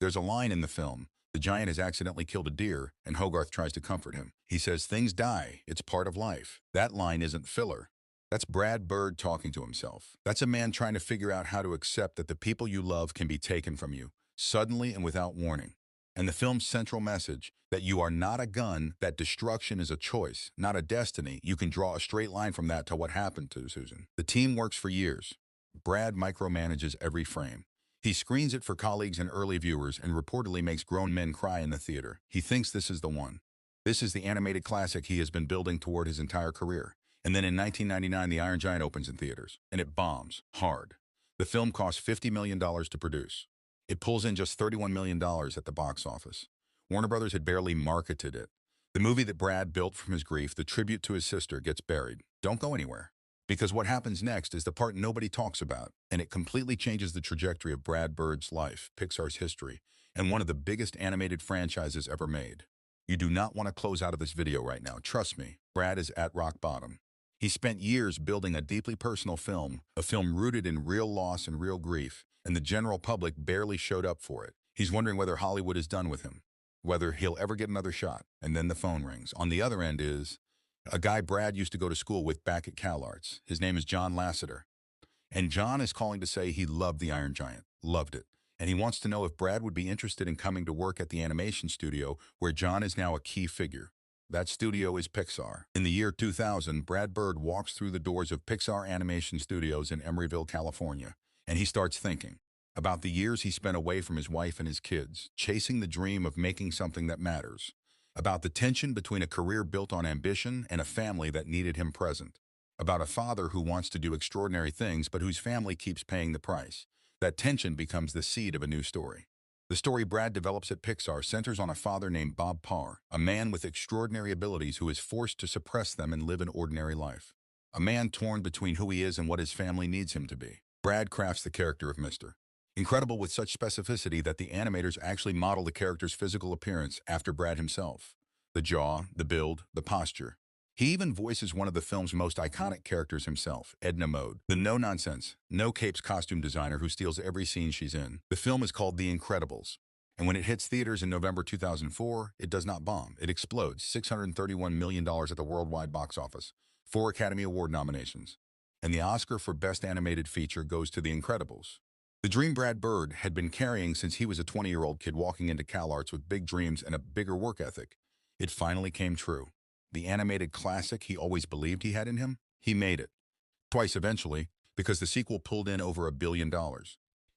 There's a line in the film. The giant has accidentally killed a deer, and Hogarth tries to comfort him. He says, "Things die. It's part of life." That line isn't filler. That's Brad Bird talking to himself. That's a man trying to figure out how to accept that the people you love can be taken from you, suddenly and without warning. And the film's central message, that you are not a gun, that destruction is a choice, not a destiny. You can draw a straight line from that to what happened to Susan. The team works for years. Brad micromanages every frame. He screens it for colleagues and early viewers and reportedly makes grown men cry in the theater. He thinks this is the one. This is the animated classic he has been building toward his entire career. And then in 1999, The Iron Giant opens in theaters, and it bombs hard. The film cost $50 million to produce. It pulls in just $31 million at the box office. Warner Brothers had barely marketed it. The movie that Brad built from his grief, the tribute to his sister, gets buried. Don't go anywhere. Because what happens next is the part nobody talks about, and it completely changes the trajectory of Brad Bird's life, Pixar's history, and one of the biggest animated franchises ever made. You do not want to close out of this video right now. Trust me, Brad is at rock bottom. He spent years building a deeply personal film, a film rooted in real loss and real grief, and the general public barely showed up for it. He's wondering whether Hollywood is done with him, whether he'll ever get another shot. And then the phone rings. On the other end is a guy Brad used to go to school with back at CalArts. His name is John Lasseter. And John is calling to say he loved The Iron Giant, loved it. And he wants to know if Brad would be interested in coming to work at the animation studio where John is now a key figure. That studio is Pixar. In the year 2000, Brad Bird walks through the doors of Pixar Animation Studios in Emeryville, California, and he starts thinking about the years he spent away from his wife and his kids, chasing the dream of making something that matters, about the tension between a career built on ambition and a family that needed him present, about a father who wants to do extraordinary things but whose family keeps paying the price. That tension becomes the seed of a new story. The story Brad develops at Pixar centers on a father named Bob Parr, a man with extraordinary abilities who is forced to suppress them and live an ordinary life. A man torn between who he is and what his family needs him to be. Brad crafts the character of Mr. Incredible with such specificity that the animators actually model the character's physical appearance after Brad himself. The jaw, the build, the posture. He even voices one of the film's most iconic characters himself, Edna Mode, the no-nonsense, no-capes costume designer who steals every scene she's in. The film is called The Incredibles, and when it hits theaters in November 2004, it does not bomb. It explodes, $631 million at the worldwide box office, 4 Academy Award nominations, and the Oscar for Best Animated Feature goes to The Incredibles. The dream Brad Bird had been carrying since he was a 20-year-old kid walking into CalArts with big dreams and a bigger work ethic. It finally came true. The animated classic he always believed he had in him, he made it. Twice eventually, because the sequel pulled in over $1 billion.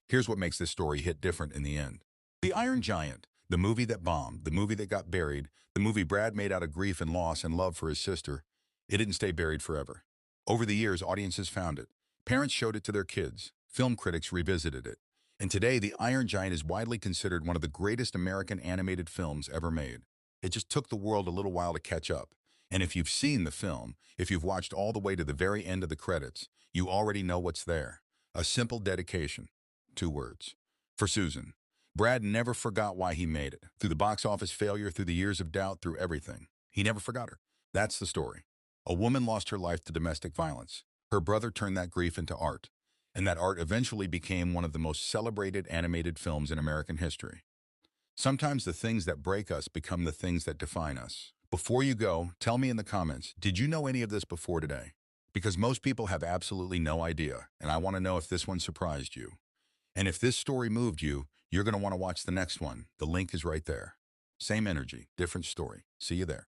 Here's what makes this story hit different in the end. The Iron Giant, the movie that bombed, the movie that got buried, the movie Brad made out of grief and loss and love for his sister, it didn't stay buried forever. Over the years, audiences found it. Parents showed it to their kids. Film critics revisited it. And today, The Iron Giant is widely considered one of the greatest American animated films ever made. It just took the world a little while to catch up. And if you've seen the film, if you've watched all the way to the very end of the credits, you already know what's there. A simple dedication. 2 words. For Susan. Brad never forgot why he made it. Through the box office failure, through the years of doubt, through everything. He never forgot her. That's the story. A woman lost her life to domestic violence. Her brother turned that grief into art. And that art eventually became one of the most celebrated animated films in American history. Sometimes the things that break us become the things that define us. Before you go, tell me in the comments, did you know any of this before today? Because most people have absolutely no idea, and I want to know if this one surprised you. And if this story moved you, you're going to want to watch the next one. The link is right there. Same energy, different story. See you there.